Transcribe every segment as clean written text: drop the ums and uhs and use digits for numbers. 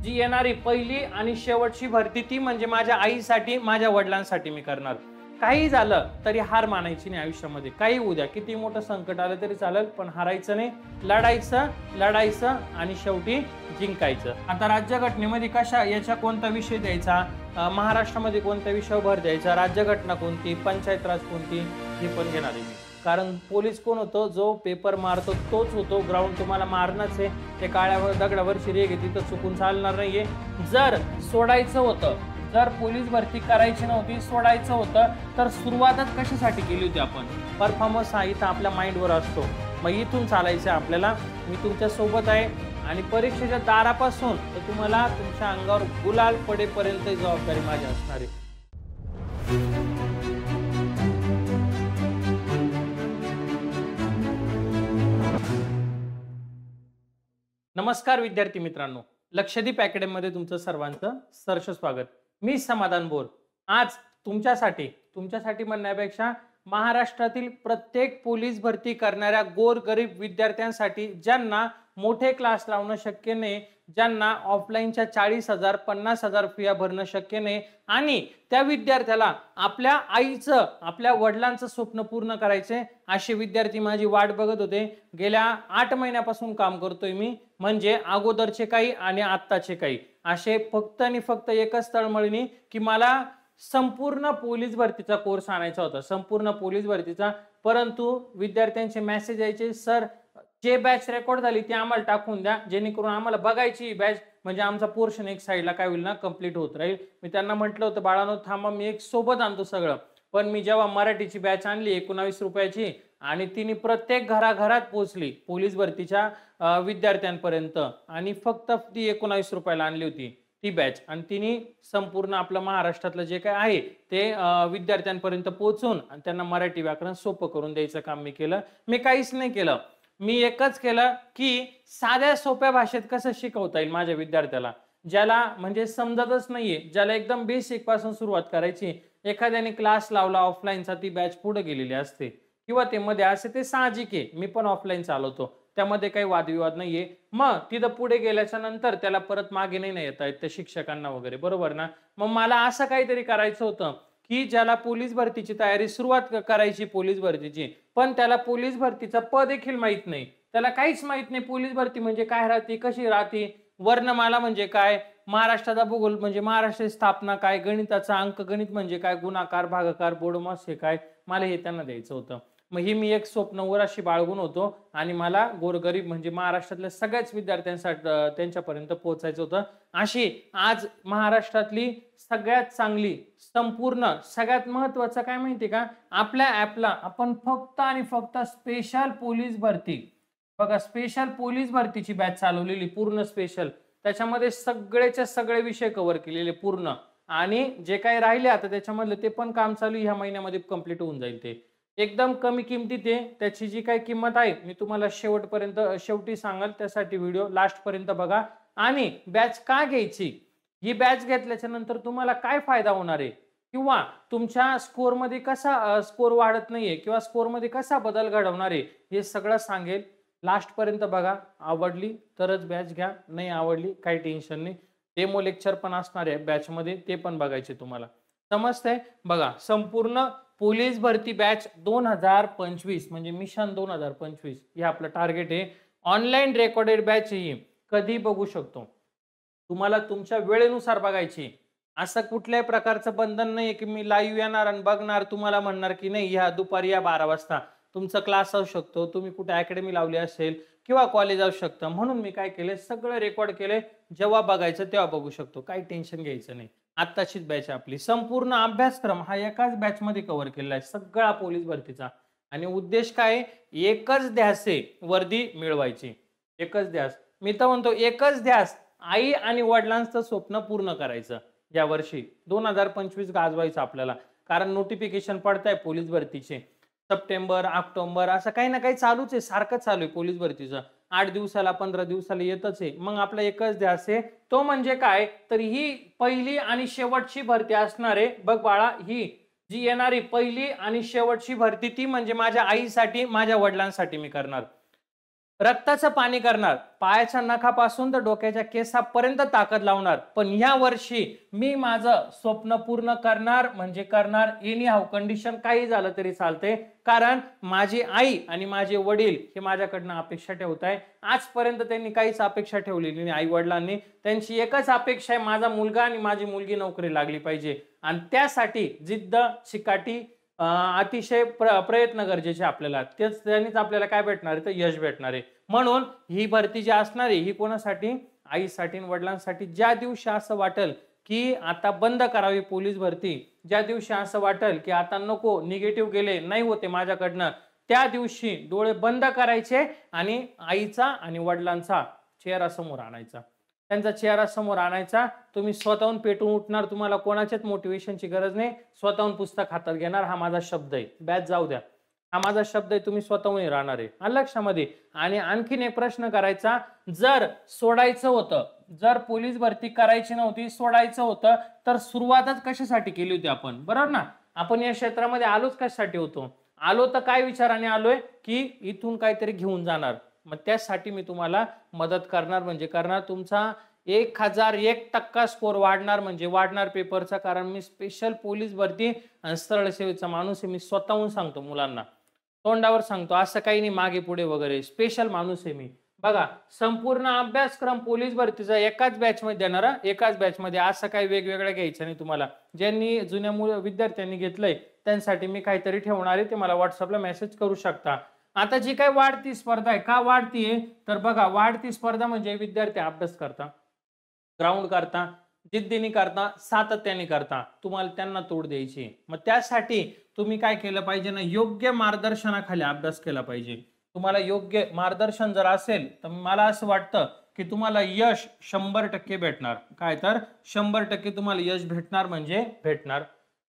जी येणारी पहिली आणि शेवटची भरती ती म्हणजे माझ्या आईसाठी, माझ्या वडिलांसाठी मी करणार. काही झालं तरी हार मानायची नाही आयुष्यामध्ये. काही उद्या किती मोठं संकट आलं तरी चालेल, पण हारायचं नाही. लढायचं, लढायचं आणि शेवटी जिंकायचं. आता राज्यघटनेमध्ये कशा याच्या कोणता विषय द्यायचा, महाराष्ट्रामध्ये कोणत्या विषयावर भर द्यायचा, राज्यघटना कोणती, पंचायत राज कोणती, हे पण घेणार आहे मी. कारण पोलीस कोण होतो, जो पेपर मारतो तोच होतो. ग्राउंड तुम्हाला मारणंच आहे. ते काळ्यावर दगडावरची रेघ आहे, तिथं चुकून चालणार नाहीये. जर सोडायचं होतं, जर पोलीस भरती करायची नव्हती, सोडायचं होतं, तर सुरुवातच कशासाठी केली होती आपण? परफॉर्मन्स हा इथं आपल्या माइंडवर असतो. मग इथून चालायचं आपल्याला. मी तुमच्या सोबत आहे आणि परीक्षेच्या दारापासून तर तुम्हाला तुमच्या अंगावर गुलाल पडेपर्यंत जबाबदारी माझी असणार आहे. नमस्कार विद्यार्थी मित्रांनो, लक्षदीप अकॅडमीमध्ये तुमचं सर्वांचं सहर्ष स्वागत. मी समाधान बोर. आज तुमच्यासाठी म्हणण्यापेक्षा महाराष्ट्रातील प्रत्येक पोलीस भरती करणाऱ्या गोरगरीब विद्यार्थ्यांसाठी, ज्यांना मोठे क्लास लावणं शक्य नाही, ज्यांना ऑफलाईनच्या 40,000 50,000 फिया भरणं शक्य नाही आणि त्या विद्यार्थ्याला आपल्या आईचं, आपल्या वडिलांचं स्वप्न पूर्ण करायचे, असे विद्यार्थी माझी वाट बघत होते. गेल्या 8 महिन्यापासून काम करतोय मी. म्हणजे अगोदरचे काही आणि आत्ताचे काही, असे फक्त आणि फक्त एकच तळमळीने की मला संपूर्ण पोलीस भरतीचा कोर्स आणायचा होता, संपूर्ण पोलीस भरतीचा. परंतु विद्यार्थ्यांचे मेसेज यायचे, सर जे बॅच रेकॉर्ड झाली ती आम्हाला टाकून द्या, जेणेकरून आम्हाला बघायची बॅच, म्हणजे आमचा पोर्शन एक साईडला काय होईल ना, कंप्लीट होत राहील. मी त्यांना म्हटलं होतं, बाळांनो थांबा, मी एक सोबत आणतो सगळं. पण मी जेव्हा मराठीची बॅच आणली 19 रुपयाची आणि तिने प्रत्येक घराघरात पोहोचली पोलीस भरतीच्या विद्यार्थ्यांपर्यंत, आणि फक्त ती 19 रुपयाला आणली होती ती बॅच, आणि तिने संपूर्ण आपलं महाराष्ट्रातलं जे काय आहे ते विद्यार्थ्यांपर्यंत पोहोचून आणि त्यांना मराठी व्याकरण सोपं करून द्यायचं काम मी केलं. मी काहीच नाही केलं. मी एकच केलं की साध्या सोप्या भाषेत कसं शिकवता येईल माझ्या विद्यार्थ्याला, ज्याला म्हणजे समजतच नाहीये, ज्याला एकदम बेसिक पासून सुरुवात करायची. एखाद्याने क्लास लावला ऑफलाईनचा, ती बॅच पुढे गेलेली असते किंवा ते मध्ये असते, ते साहजिक आहे. मी पण ऑफलाईन चालवतो, त्यामध्ये काही वादविवाद नाहीये. मग तिथं पुढे गेल्याच्या नंतर त्याला परत मागे नाही येता येत त्या शिक्षकांना वगैरे, बरोबर ना? मग मला असं काहीतरी करायचं होतं की ज्याला पोलीस भरतीची तयारी सुरुवात करायची पोलीस भरतीची, पण त्याला पोलीस भरतीचा प देखील माहित नाही, त्याला काहीच माहित नाही. पोलीस भरती म्हणजे काय राहते, कशी राहते, वर्णमाला म्हणजे काय, महाराष्ट्राचा भूगोल म्हणजे महाराष्ट्राची स्थापना काय, गणिताचा अंकगणित म्हणजे काय, गुणाकार भागाकार बोडमास हे काय, मला हे त्यांना द्यायचं होतं. मग ही मी एक स्वप्न उराशी बाळगून होतो आणि मला गोरगरीब म्हणजे महाराष्ट्रातल्या सगळ्याच विद्यार्थ्यांसाठी त्यांच्यापर्यंत पोहोचायचं होतं. अशी आज महाराष्ट्रातली सगळ्यात चांगली, संपूर्ण सगळ्यात महत्वाचं काय माहिती का, आपल्या ऍपला आपण फक्त आणि फक्त स्पेशल पोलीस भरती, बघा स्पेशल पोलीस भरतीची बॅच चालवलेली, पूर्ण स्पेशल. त्याच्यामध्ये सगळेच्या सगळे विषय कव्हर केलेले पूर्ण, आणि जे काही राहिले आता त्याच्यामधलं ते पण काम चालू ह्या महिन्यामध्ये कंप्लीट होऊन जाईल. ते एकदम कमी किमतीत आहे. त्याची जी काही किंमत आहे मी तुम्हाला शेवटी सांगाल, त्यासाठी व्हिडिओ लास्ट पर्यंत बघा. आणि बॅच का घ्यायची, ही बॅच घेतल्याच्या नंतर तुम्हाला काय फायदा होणार आहे, किंवा तुमच्या स्कोअरमध्ये कसा स्कोअर वाढत नाहीये किंवा स्कोअरमध्ये कसा बदल घडवणार आहे, हे सगळं सांगेल. लास्ट पर्यंत बघा. आवडली तरच बॅच घ्या, नाही आवडली काही टेन्शन नाही. डेमो लेक्चर पण असणार आहे बॅच मध्ये, ते पण बघायचे तुम्हाला. समजतंय? बघा, संपूर्ण पोलीस भरती बॅच 2025 म्हणजे मिशन 2025 हे आपलं टार्गेट आहे. ऑनलाईन रेकॉर्डेड बॅच ही कधी बघू शकतो, तुम्हाला तुमच्या वेळेनुसार बघायची. असं कुठल्याही प्रकारचं बंधन नाही की मी लाईव्ह येणार आणि बघणार, तुम्हाला म्हणणार की नाही ह्या दुपारी या 12 वाजता. तुमचा क्लास असू शकतो, तुम्ही कुठे अकॅडमी लावली असेल किंवा कॉलेज असू शकतं. म्हणून मी काय केले, सगळं रेकॉर्ड केले. जेव्हा बघायचं तेव्हा बघू शकतो, काही टेन्शन घ्यायचं नाही. आत्ताचीच बॅच आपली, संपूर्ण अभ्यासक्रम हा एकाच बॅच मध्ये कव्हर केलेला आहे सगळा पोलीस भरतीचा. आणि उद्देश काय, एकच ध्यास आहे, वर्दी मिळवायची. एकच ध्यास, मी तर म्हणतो एकच ध्यास, आई आणि वडिलांचं स्वप्न पूर्ण करायचं. या वर्षी 2025 गाजवायचं आपल्याला, कारण नोटिफिकेशन पडताय पोलीस भरतीचे. सप्टेंबर ऑक्टोबर असं काही ना काही चालूच आहे, सारखं चालू आहे पोलीस भरतीचं. 8 दिवसाला 15 दिवसाला येतच आहे. मग आपला एकच ध्यास आहे, तो म्हणजे काय, तर ही पहिली आणि शेवटची भरती असणार आहे. बघ बाळा, ही जी येणारी पहिली आणि शेवटची भरती ती म्हणजे माझ्या आईसाठी, माझ्या वडिलांसाठी मी करणार. रक्ताचं पाणी करणार, पायाच्या नखापासून तर डोक्याच्या केसापर्यंत ताकद लावणार. पण या वर्षी मी माझं स्वप्न पूर्ण करणार म्हणजे करणार. एनी हाऊ कंडिशन काही झालं तरी चालते, कारण माझी आई आणि माझे वडील हे माझ्याकडनं अपेक्षा ठेवत आहे. आजपर्यंत त्यांनी काहीच अपेक्षा ठेवलेली नाही. आई वडिलांनी त्यांची एकच अपेक्षा आहे, माझा मुलगा आणि माझी मुलगी नोकरी लागली पाहिजे. आणि त्यासाठी जिद्द, चिकाटी, अतिशय प्रयत्न गरजेचे आपल्याला. तेच त्यांनीच आपल्याला काय भेटणार आहे, तर यश भेटणार आहे. म्हणून ही भरती जी असणार आहे ही कोणासाठी, आईसाठी, वडिलांसाठी. ज्या दिवशी असं वाटेल की आता बंद करावी पोलीस भरती, ज्या दिवशी असं वाटेल की आता नको, निगेटिव्ह गेले, नाही होते माझ्याकडनं, त्या दिवशी डोळे बंद करायचे आणि आईचा आणि वडिलांचा चेहरा समोर आणायचा. त्यांचा चेहरा समोर आणायचा. तुम्ही स्वतःहून पेटून उठणार. तुम्हाला कोणाच्याच मोटिवेशनची गरज नाही. स्वतःहून पुस्तक हातात घेणार. हा माझा शब्द आहे. बॅच जाऊ द्या, हा माझा शब्द आहे. तुम्ही स्वतःहून राहणार आहे लक्षामध्ये. आणि आणखीन एक प्रश्न करायचा, जर सोडायचं होतं, जर पोलीस भरती करायची नव्हती, सोडायचं होतं, तर सुरुवातच कशासाठी केली होती आपण, बरोबर ना? आपण या क्षेत्रामध्ये आलोच कशासाठी होतो? आलो तर काय विचाराने आलोय की इथून काहीतरी घेऊन जाणार. मग त्यासाठी मी तुम्हाला मदत करणार म्हणजे करणार. तुमचा 1001% स्कोर वाढणार म्हणजे वाढणार पेपरचा. कारण मी स्पेशल पोलीस भरती आणि सरळ सेवेचा माणूस आहे. मी स्वतःहून सांगतो मुलांना, तोंडावर सांगतो, असं काही नाही मागे पुढे वगैरे. स्पेशल माणूस आहे मी. बघा, संपूर्ण अभ्यासक्रम पोलीस भरतीचा एकाच बॅच मध्ये देणार. एकाच बॅच मध्ये, असं काही वेगवेगळं घ्यायचं नाही तुम्हाला. ज्यांनी जुन्या विद्यार्थ्यांनी घेतलंय त्यांसाठी मी काहीतरी ठेवणार आहे, ते मला व्हॉट्सअपला मेसेज करू शकता. आता जी काही वाढती स्पर्धा आहे, का वाढतीये तर बघा, वाढती स्पर्धा म्हणजे विद्यार्थी अभ्यास करता, ग्राउंड करता, जिद्दीने करता, सातत्याने करता. तुम्हाला त्यांना तोड द्यायची. मग त्यासाठी तुम्ही काय केलं पाहिजे ना, योग्य मार्गदर्शनाखाली अभ्यास केला पाहिजे. तुम्हाला योग्य मार्गदर्शन जर असेल तर मला असं वाटतं की तुम्हाला यश 100% भेटणार. काय तर 100% तुम्हाला यश भेटणार म्हणजे भेटणार.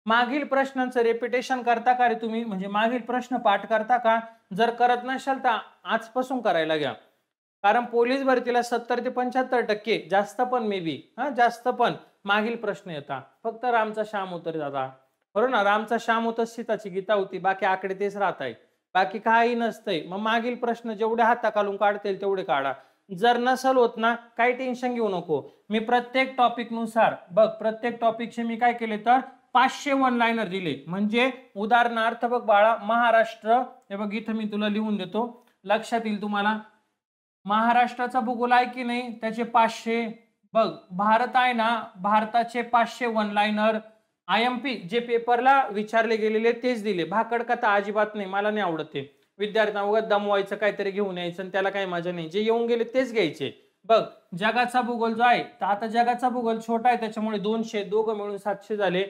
मागील प्रश्नांचं रिपिटेशन करता का रे तुम्ही, म्हणजे मागील प्रश्न पाठ करता का? जर करत नसाल तर आजपासून करायला घ्या. कारण पोलीस भरतीला 70 ते 75%, जास्त पण मे बी, जास्त पण मागील प्रश्न येतात. फक्त रामचा श्याम होतं दादा, बरोबर ना? रामचा श्याम होतं, सीताची गीता होती, बाकी आकडे तेच राहत आहे, बाकी काही नसतंय. मग मागील प्रश्न जेवढे हाताखालून काढता येईल तेवढे काढा. जर नसल होत ना, काही टेन्शन घेऊ नको. मी प्रत्येक टॉपिक नुसार बघ, प्रत्येक टॉपिकचे मी काय केले तर 500 वन लाईनर दिले. म्हणजे उदाहरणार्थ बघ बाळा, महाराष्ट्र, हे बघ इथं मी तुला लिहून देतो, लक्षात येईल तुम्हाला. महाराष्ट्राचा भूगोल आहे की नाही, त्याचे 500. बघ, भारत आहे ना, भारताचे 500 वन लाईनर. IMP जे पेपरला विचारले गेलेले तेच दिले. भाकड कथा अजिबात नाही, मला नाही आवडत ते. विद्यार्थ्यांना उगाच दमवायचं, काहीतरी घेऊन यायचं आणि त्याला काही मजा नाही. जे येऊन गेले तेच घ्यायचे. बघ, जगाचा भूगोल जो आहे, तर आता जगाचा भूगोल छोटा आहे त्याच्यामुळे 200, दोघं मिळून 700 झाले.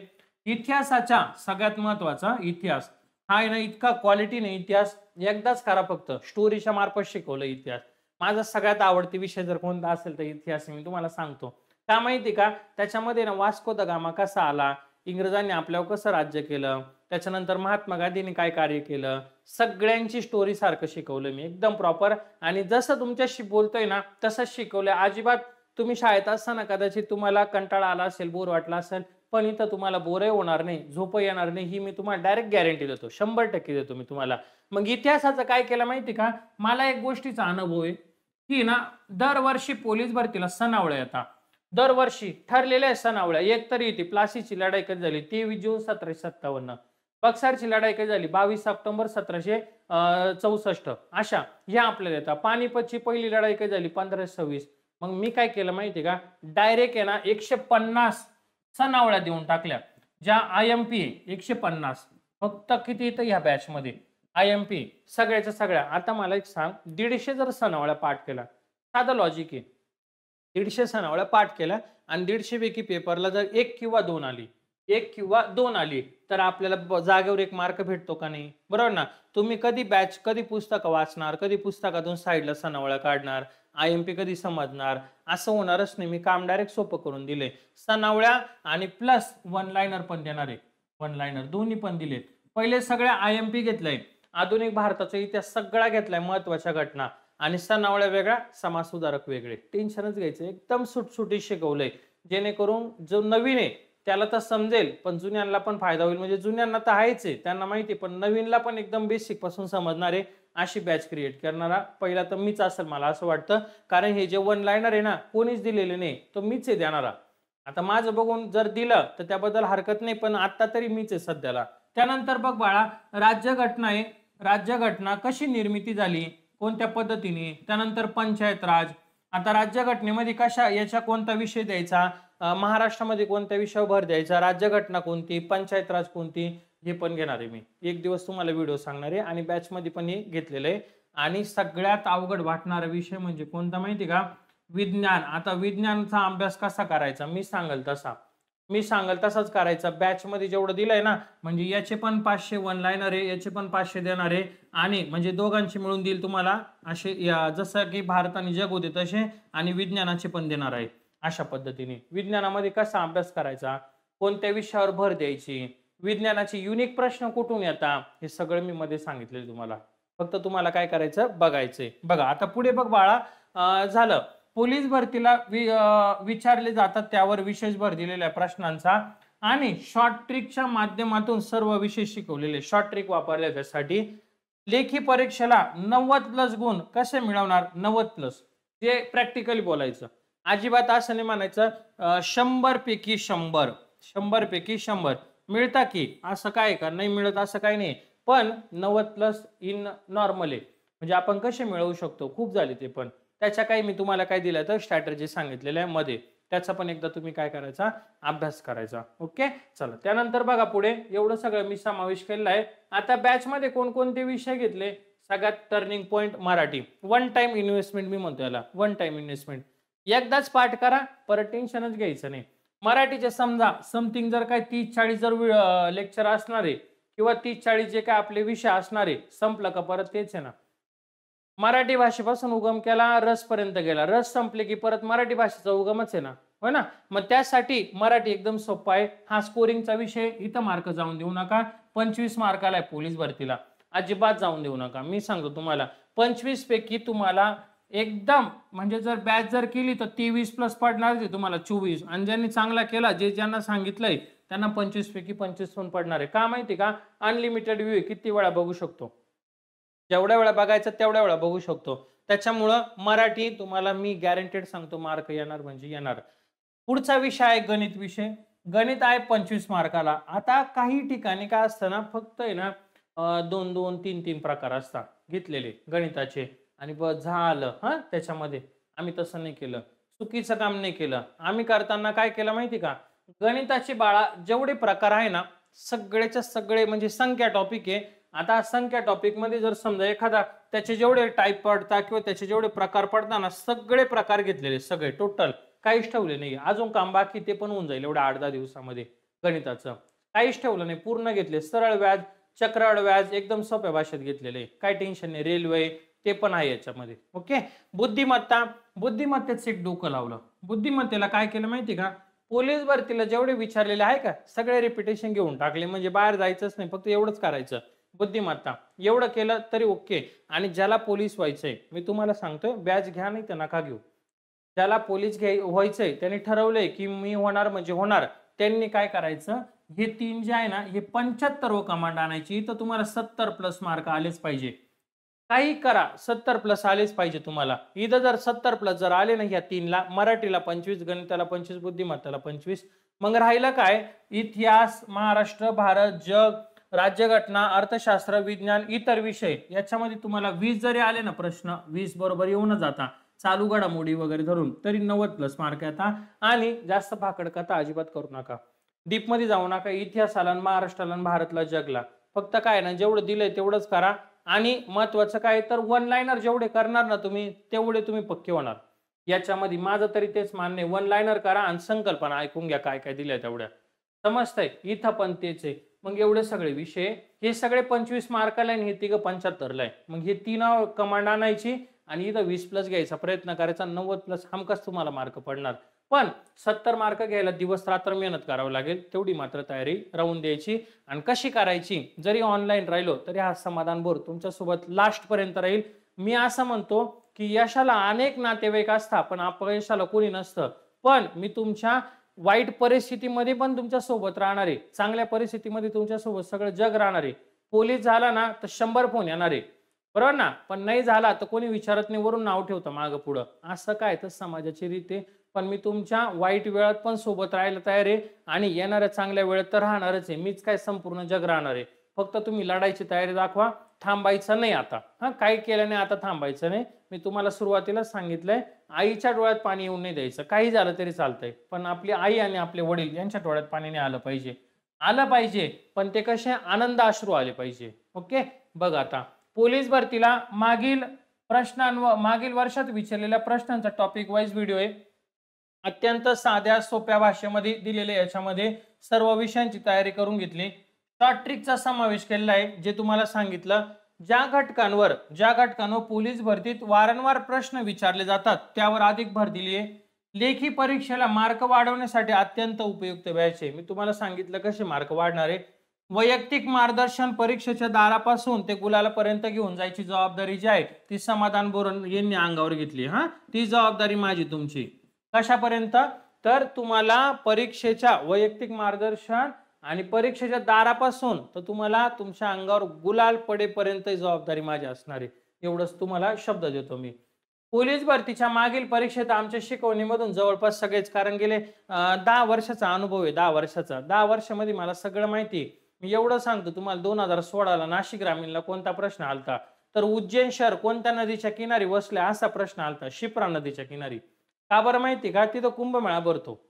इतिहासाचा सगळ्यात महत्वाचा इतिहास हा आहे ना, इतका क्वालिटी नाही इतिहास. एकदाच करा फक्त, स्टोरीच्या मार्फत शिकवलं इतिहास. माझा सगळ्यात आवडते विषय जर कोणता असेल तर इतिहास. मी तुम्हाला सांगतो का माहिती का, त्याच्यामध्ये ना वास्को द गामा कसा आला, इंग्रजांनी आपल्यावर कसं राज्य केलं, त्याच्यानंतर महात्मा गांधींनी काय कार्य केलं, सगळ्यांची स्टोरी सारखं शिकवलं मी एकदम प्रॉपर. आणि जसं तुमच्याशी बोलतोय ना तसंच शिकवलंय. अजिबात तुम्ही शाळेत असताना कदाचित तुम्हाला कंटाळा आला असेल, बोर वाटला असेल, पण इथं तुम्हाला बोरही होणार नाही, झोप येणार नाही, ही मी तुम्हाला डायरेक्ट गॅरंटी देतो, 100% देतो मी तुम्हाला. मग इतिहासाचं काय केलं माहिती का, मला एक गोष्टीचा अनुभव आहे की ना, दरवर्षी पोलीस भरतीला सणावळ्या येतात. दरवर्षी ठरलेल्या सणावळ्या. एक तरी येते, प्लासीची लढाई कधी झाली, 23 जून 1757. बक्सरची लढाई कधी झाली, 22 ऑक्टोबर 1764. अशा ह्या आपल्याला येतात. पानिपतची पहिली लढाई कधी झाली, 1526. मग मी काय केलं माहिती का, डायरेक्ट आहे ना 150 सणावळ्या देऊन टाकल्या. ज्या IMP 150, फक्त किती येतं ह्या बॅच मध्ये IMP सगळ्याच्या सगळ्या. आता मला एक सांग, 150 जर सणावळ्या पाठ केला, साधं लॉजिक आहे, 150 सणावळ्या पाठ केल्या आणि 150 पैकी पेपरला जर 1 किंवा 2 आली, 1 किंवा 2 आली, तर आपल्याला जागेवर 1 मार्क भेटतो का नाही, बरोबर ना? तुम्ही कधी बॅच, कधी पुस्तकं वाचणार, कधी पुस्तकातून साईडला सणावळ्या काढणार, IMP कधी समजणार, असं होणारच नाही. मी काम डायरेक्ट सोपं करून दिले. सणावळ्या आणि प्लस वन लाईनर पण देणार आहे, वन लाईनर दोन्ही पण दिलेत. पहिले सगळ्या IMP घेतलंय, आधुनिक भारताचा इतिहास सगळा घेतलाय, महत्वाच्या घटना, आणि सणावळ्या वेगळ्या, समाजसुधारक वेगळे. टेन्शनच घ्यायचं, एकदम सुटसुटीत शिकवलंय, जेणेकरून जो नवीन आहे त्याला तर समजेल, पण जुन्यांना पण फायदा होईल. म्हणजे जुन्यांना तर आहेच आहे, त्यांना माहिती, पण नवीनला पण एकदम बेसिक पासून समजणार आहे. अशी बॅच क्रिएट करणारा पहिला तर मीच असेल मला असं वाटतं, कारण हे जे वन लाईनर आहे ना कोणीच दिलेले नाही, तो मीच आहे देणारा. आता माझं बघून जर दिलं तर त्याबद्दल हरकत नाही, पण आता तरी मीच आहे सध्याला. त्यानंतर बघ बाळा, राज्यघटना आहे. राज्यघटना कशी निर्मिती झाली, कोणत्या पद्धतीने, त्यानंतर पंचायत राज. आता राज्यघटनेमध्ये कशा याचा कोणता विषय द्यायचा, महाराष्ट्रामध्ये कोणत्या विषयावर भर द्यायचा, राज्यघटना कोणती, पंचायत राज कोणती, हे पण घेणार आहे मी. एक दिवस तुम्हाला व्हिडिओ सांगणार आहे आणि बॅच मध्ये पण हे घेतलेलं आहे. आणि सगळ्यात अवघड वाटणारा विषय म्हणजे कोणता माहिती का, विज्ञान. आता विज्ञानचा अभ्यास कसा करायचा मी सांगल तसाच करायचा. बॅच मध्ये जेवढं दिलंय ना, म्हणजे याचे पण 500 वन लाईनर आहे, याचे पण 500 देणार आहे, आणि म्हणजे दोघांची मिळून देईल तुम्हाला असे, जसं की भारत आणि जग होते तसे, आणि विज्ञानाचे पण देणार आहे. अशा पद्धतीने विज्ञानामध्ये कसा अभ्यास करायचा, कोणत्या विषयावर भर द्यायची, विज्ञानाचे युनिक प्रश्न कुठून येतात, हे सगळं मी मध्ये सांगितले तुम्हाला. फक्त तुम्हाला काय करायचं बघायचंय. बघा आता पुढे बघ बाळा, झालं पोलीस भरतीला विचारले जातात त्यावर विशेष भर दिलेल्या प्रश्नांचा, आणि शॉर्ट ट्रिकच्या माध्यमातून सर्व विषय शिकवलेले. शॉर्ट ट्रिक वापरले त्यासाठी. लेखी परीक्षेला 90+ गुण कसे मिळवणार, 90+, जे प्रॅक्टिकली बोलायचं. अजिबात असं नाही म्हणायचं 100 पैकी 100, 100 पैकी 100 मिळता की, असं काय का नाही मिळत असं काही नाही, पण 90+ इन नॉर्मल आहे. म्हणजे आपण कसे मिळवू शकतो, खूप झाले ते. पण त्याच्या काही मी तुम्हाला काय दिलं तर स्ट्रॅटेजी सांगितलेल्या आहे मध्ये, त्याचा पण एकदा तुम्ही काय करायचा अभ्यास करायचा. ओके चला, त्यानंतर बघा पुढे एवढं सगळं मी समावेश केलेला आहे. आता बॅच मध्ये कोणकोणते विषय घेतले, सगळ्यात turning point Marathi. One time investment मी म्हणतो याला, वन टाइम इन्व्हेस्टमेंट. एकदाच पाठ करा, परत टेन्शनच घ्यायचं नाही. मराठीचे समजा समथिंग जर काय 30-40 जर लेक्चर असणारे, किंवा 30-40 जे काय आपले विषय असणारे, संपलं का परत तेच आहे ना. मराठी भाषेपासून उगम केला, रस पर्यंत गेला, रस संपले की परत मराठी भाषेचा उगमच आहे ना, हो ना. मग त्यासाठी मराठी एकदम सोपा आहे. हा स्कोरिंगचा विषय, इथं मार्क जाऊन देऊ नका. 25 मार्काला आहे पोलीस भरतीला, अजिबात जाऊन देऊ नका. मी सांगतो तुम्हाला 25 पैकी तुम्हाला एकदम, म्हणजे जर बॅच जर केली तर 23+ पडणार आहे तुम्हाला, 24. आणि ज्यांनी चांगला केला, ज्यांना सांगितलंय त्यांना 25 पैकी 25 पण पडणार आहे. का माहिती का, अनलिमिटेड व्ह्यू किती वेळा बघू शकतो, जेवढ्या वेळा बघायचं तेवढ्या वेळा बघू शकतो. त्याच्यामुळं मराठी तुम्हाला मी गॅरंटेड सांगतो मार्क येणार म्हणजे येणार. पुढचा विषय आहे गणित विषय. गणित आहे 25 मार्काला. आता काही ठिकाणी काय असतं ना, फक्त आहे ना 2-2, 3-3 प्रकार असतात घेतलेले गणिताचे, आणि झालं हा. त्याच्यामध्ये आम्ही तसं नाही केलं, चुकीचं काम नाही केलं. आम्ही करताना काय केलं माहिती का, गणिताचे बाळा जेवढे प्रकार आहे ना, सगळेच्या सगळे म्हणजे संख्या टॉपिक आहे. आता संख्या टॉपिक मध्ये जर समजा एखादा त्याचे जेवढे टाईप पडतात किंवा त्याचे जेवढे प्रकार पडतात ना, सगळे प्रकार घेतलेले, सगळे टोटल, काहीच ठेवले नाही. अजून काम बाकी, ते पण होऊन जाईल एवढ्या 8-10 दिवसामध्ये. गणिताचं काहीच ठेवलं नाही, पूर्ण घेतले. सरळ व्याज, चक्रवाढ व्याज एकदम सोप्या भाषेत घेतलेले, काय टेन्शन नाही. रेल्वे ते पण आहे याच्यामध्ये. ओके. बुद्धिमत्ता, बुद्धिमत्तेच एक डोकं लावलं. बुद्धिमत्तेला काय केलं माहिती का, पोलीस भरतीला जेवढे विचारलेले आहे का, सगळे रिपिटेशन घेऊन टाकले. म्हणजे बाहेर जायचंच नाही, फक्त एवढंच करायचं. बुद्धिमत्ता एवढं केलं तरी ओके. आणि ज्याला पोलीस व्हायचंय, मी तुम्हाला सांगतोय, बॅच घ्या नाही तर नका घेऊ. ज्याला पोलीस व्हायचंय, त्यांनी ठरवलंय की मी होणार म्हणजे होणार, त्यांनी काय करायचं, हे 3 जे आहे ना, हे 75 कमांड आणायची. तर तुम्हाला 70+ मार्क आलेच पाहिजे. काही करा, 70+ आलेच पाहिजे तुम्हाला. इथं जर 70+ जर आले ना ह्या 3ला, मराठीला 25, गणिताला 25, बुद्धिमत्ताला 25, मग राहिलं काय, इतिहास, महाराष्ट्र, भारत, जग, राज्यघटना, अर्थशास्त्र, विज्ञान, इतर विषय, याच्यामध्ये तुम्हाला 20 जरी आले ना प्रश्न, 20 बरोबर येऊनच जाता, चालू घडामोडी वगैरे धरून, तरी 90+ मार्क येतात. आणि जास्त भाकड कथा अजिबात करू नका, डीप मध्ये जाऊ नका. इतिहासाला, महाराष्ट्राला, भारतला, जगला फक्त काय ना जेवढं दिलंय तेवढंच करा. आणि महत्वाचं काय तर वन लाईनर जेवढे करणार ना तुम्ही, तेवढे तुम्ही पक्के होणार. याच्यामध्ये माझं तरी तेच मान्य आहे, वन लाईनर करा आणि संकल्पना ऐकून घ्या काय काय दिलंय तेवढ्या. समजतंय, इथं पण तेच आहे. मग एवढे सगळे विषय, हे सगळे 25 मार्काला आहे, हे 3 75ला आहे. मग हे 3 कमांड आणायची आणि इथं 20+ घ्यायचा प्रयत्न करायचा, 90+ हमखास तुम्हाला मार्क पडणार. पण 70 मार्क घ्यायला दिवस रात्र मेहनत करावं लागेल, तेवढी मात्र तयारी राहून द्यायची. आणि कशी करायची, जरी ऑनलाईन राहिलो तरी हा समाधान बोर तुमच्यासोबत लास्ट पर्यंत राहील. मी असं म्हणतो की यशाला अनेक नातेवाईक असतात, पण अपयशाला कोणी नसतं. पण मी तुमच्या वाईट परिस्थितीमध्ये पण तुमच्या सोबत राहणार आहे, चांगल्या परिस्थितीमध्ये तुमच्या सोबत सगळं जग राहणार आहे. पोलीस झाला ना तर 100 फोन येणार आहे. बरोबर ना. पण नाही झाला तर कोणी विचारत नाही, वरून नाव ठेवतं मागं पुढं. असं काय तर समाजाची रीत आहे. पण मी तुमच्या वाईट वेळात पण सोबत राहायला तयार आहे आणि येणाऱ्या चांगल्या वेळात तर राहणारच आहे. मीच काय संपूर्ण जग राहणार आहे. फक्त तुम्ही लढायची तयारी दाखवा. थांबायचं नाही आता. हां, काही केलं नाही आता थांबायचं नाही. मी तुम्हाला सुरुवातीलाच सांगितलंय, आईच्या डोळ्यात पाणी येऊन नाही द्यायचं. काही झालं तरी चालतंय. पण आपली आई आणि आपले वडील यांच्या डोळ्यात पाणी नाही आलं पाहिजे. आलं पाहिजे, पण ते कसे आनंद अश्रू आले पाहिजे. ओके. बघ आता पोलीस भरतीला मागील वर्षात विचारलेल्या प्रश्नांचा टॉपिक वाईज व्हिडिओ आहे. अत्यंत साध्या सोप्या भाषेमध्ये दिलेले, याच्यामध्ये सर्व विषयांची तयारी करून घेतली. शॉर्ट ट्रिकचा समावेश केलेला आहे, जे तुम्हाला सांगितलं. ज्या घटकांवर पोलीस भरतीत वारंवार प्रश्न विचारले जातात त्यावर अधिक भर दिली आहे. लेखी परीक्षेला मार्क वाढवण्यासाठी अत्यंत उपयुक्त बॅच आहे. मी तुम्हाला सांगितलं कसे मार्क वाढणार आहे. वैयक्तिक मार्गदर्शन परीक्षेच्या दारापासून ते गुलालापर्यंत घेऊन जायची जबाबदारी जी आहे ती समाधान बोरन यांनी अंगावर घेतली. हा, ती जबाबदारी माझी तुमची. कशापर्यंत? तर तुम्हाला परीक्षेच्या वैयक्तिक मार्गदर्शन आणि परीक्षेच्या दारापासून तर तुम्हाला तुमच्या अंगावर गुलाल पडेपर्यंत जबाबदारी माझी असणार आहे. एवढंच तुम्हाला शब्द देतो मी. पोलीस भरतीच्या मागील परीक्षेत आमच्या शिकवणीमधून जवळपास सगळेच, कारण गेले 10 वर्षाचा अनुभव आहे. 10 वर्षाचा, 10 वर्षामध्ये मला सगळं माहिती आहे. मी एवढं सांगतो तुम्हाला, 2016ला नाशिक ग्रामीणला कोणता प्रश्न आलता, तर उज्जैन शहर कोणत्या नदीच्या किनारी वसले असा प्रश्न आलता. शिप्रा नदीच्या किनारी. का बरं माहिती का? तिथं कुंभमेळा भरतो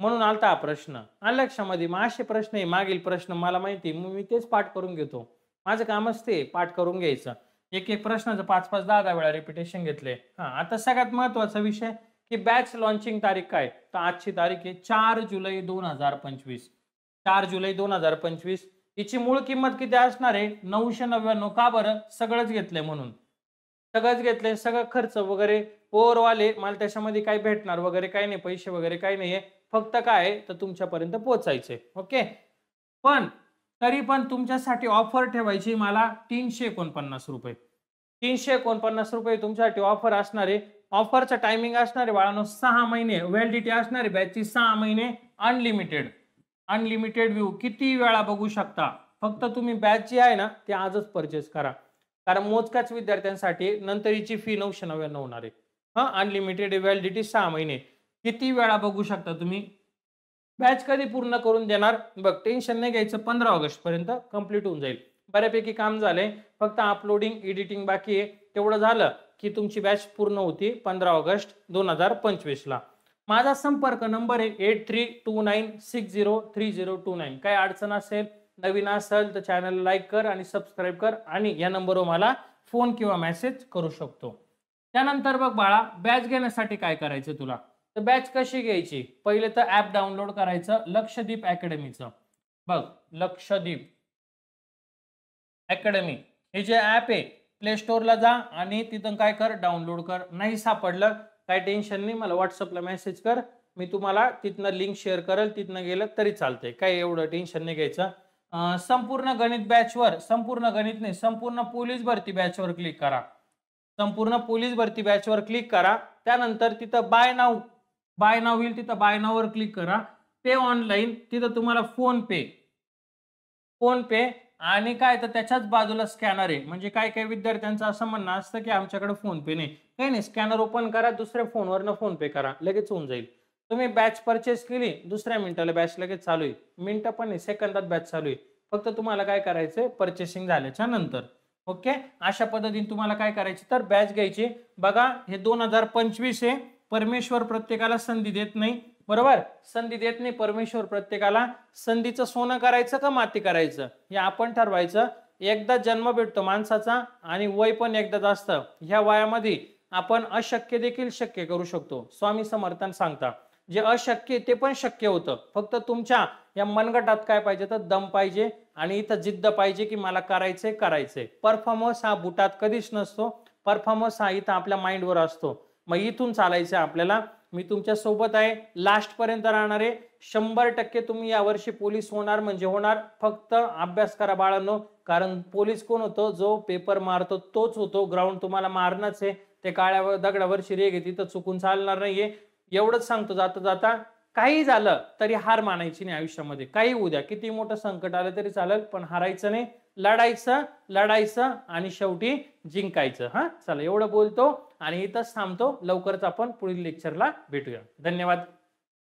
म्हणून आलता हा प्रश्न. आलं लक्षामध्ये? मग असे प्रश्न आहे, मागील प्रश्न मला माहिती, मग मी तेच पाठ करून घेतो. माझं कामच ते पाठ करून घ्यायचं. एक एक प्रश्नाचं 5-5, 10-10 वेळा रिपिटेशन घेतले. हा, आता सगळ्यात महत्वाचा विषय की बॅच लॉन्चिंग तारीख काय? तर आजची तारीख आहे 4 जुलै 2025. 4 जुलै 2025. हिची मूळ किंमत किती असणार आहे? 999. का बरं? सगळंच घेतलंय म्हणून. सगळंच घेतलंय, सगळं खर्च वगैरे ओव्हरऑल मला त्याच्यामध्ये काही भेटणार वगैरे काही नाही, पैसे वगैरे काही नाहीये. फक्त काय आहे तर तुमच्यापर्यंत पोहोचायचे. ओके. पण तरी पण तुमच्यासाठी ऑफर ठेवायची मला 349 रुपये. 349 रुपये तुमच्यासाठी ऑफर असणार आहे. ऑफरचं टायमिंग असणार आहे बाळांनो 6 महिने. व्हॅलिडिटी असणार आहे बॅचची 6 महिने. अनलिमिटेड. अनलिमिटेड व्ह्यू किती वेळा बघू शकता. फक्त तुम्ही बॅच जी आहे ना ती आजच परचेस करा, कारण मोजक्याच विद्यार्थ्यांसाठी नंतर हिची फी 999 होणार आहे. हा, अनलिमिटेड व्हॅलिडिटी 6 महिने. किती वेळा बघू शकता तुम्ही. बॅच कधी पूर्ण करून देणार? बघ, टेन्शन नाही घ्यायचं, 15 ऑगस्ट पर्यंत कंप्लीट होऊन जाईल. बऱ्यापैकी काम झालंय, फक्त अपलोडिंग एडिटिंग बाकी आहे. तेवढं झालं की तुमची बॅच पूर्ण होती 15 ऑगस्ट 2025 ला. माझा संपर्क नंबर आहे 8329603029. काय अडचण असेल, नवीन असेल तर चॅनल लाईक कर आणि सबस्क्राईब कर, आणि या नंबरवर मला फोन किंवा मेसेज करू शकतो. त्यानंतर बघ बाळा, बॅच घेण्यासाठी काय करायचं तुला, तर बॅच कशी घ्यायची? पहिले तर ऍप डाउनलोड करायचं लक्षदीप अकॅडमीचं. बघ, लक्षदीप अकॅडमी हे जे ऍप आहे, प्ले स्टोअरला जा आणि तिथून काय कर, डाउनलोड कर. नाही सापडलं काय टेन्शन नाही, मला व्हॉट्सअपला मेसेज कर, मी तुम्हाला तिथनं लिंक शेअर करेल, तिथनं गेलं तरी चालतंय. काय एवढं टेन्शन नाही घ्यायचं. संपूर्ण गणित बॅचवर, संपूर्ण गणित नाही, संपूर्ण पोलीस भरती बॅचवर क्लिक करा. संपूर्ण पोलीस भरती बॅचवर क्लिक करा. त्यानंतर तिथं बाय नाव होईल, तिथं बाय नाववर क्लिक करा. पे ऑनलाईन, तिथं तुम्हाला फोन पे आणि काय तर त्याच्याच बाजूला स्कॅनर आहे. म्हणजे काय काय विद्यार्थ्यांचं असं म्हणणं असतं की आमच्याकडे फोन पे नाही. काही नाही, स्कॅनर ओपन करा, दुसऱ्या फोनवरनं फोन पे करा, लगेच होऊन जाईल. तुम्ही बॅच परचेस केली, दुसऱ्या मिनिटाला बॅच लगेच चालू आहे. मिनिटं पण नाही, सेकंदात बॅच चालू आहे. फक्त तुम्हाला काय करायचंय, परचेसिंग झाल्याच्या नंतर. ओके. अशा पद्धतीने तुम्हाला काय करायची, तर बॅच घ्यायची. बघा, हे 2025 आहे. परमेश्वर प्रत्येकाला संधी देत नाही, बरोबर? संधी देत नाही परमेश्वर प्रत्येकाला. संधीचं सोनं करायचं का माती करायचं हे आपण ठरवायचं. एकदा जन्म भेटतो माणसाचा आणि वय पण एकदाच असतं. ह्या वयामध्ये आपण अशक्य देखील शक्य करू शकतो. स्वामी समर्थान सांगता, जे अशक्य ते पण शक्य होतं. फक्त तुमच्या या मनगटात काय पाहिजे, तर दम पाहिजे आणि इथं जिद्द पाहिजे की मला करायचंय. परफॉर्मन्स हा बुटात कधीच नसतो. परफॉर्मन्स हा इथं आपल्या माइंडवर असतो. मग इथून चालायचं आपल्याला. मी तुमच्या सोबत आहे, लास्ट पर्यंत राहणार आहे. 100% तुम्ही यावर्षी पोलीस होणार म्हणजे होणार. फक्त अभ्यास करा बाळांनो, कारण पोलीस कोण होतो, जो पेपर मारतो तोच होतो. ग्राउंड तुम्हाला मारणच आहे. ते काळ्या दगडावरची रेग आहे, तिथं चुकून चालणार नाहीये. एवढंच सांगतो जाता जाता, काही झालं तरी हार मानायची नाही आयुष्यामध्ये. काही होऊ द्या, किती मोठं संकट आलं तरी चालेल, पण हारायचं नाही. लढायचं लढायचं आणि शेवटी जिंकायचं. हा चला एवढं बोलतो आणि इथंच थांबतो. लवकरच आपण पुढील लेक्चरला भेटूया. धन्यवाद.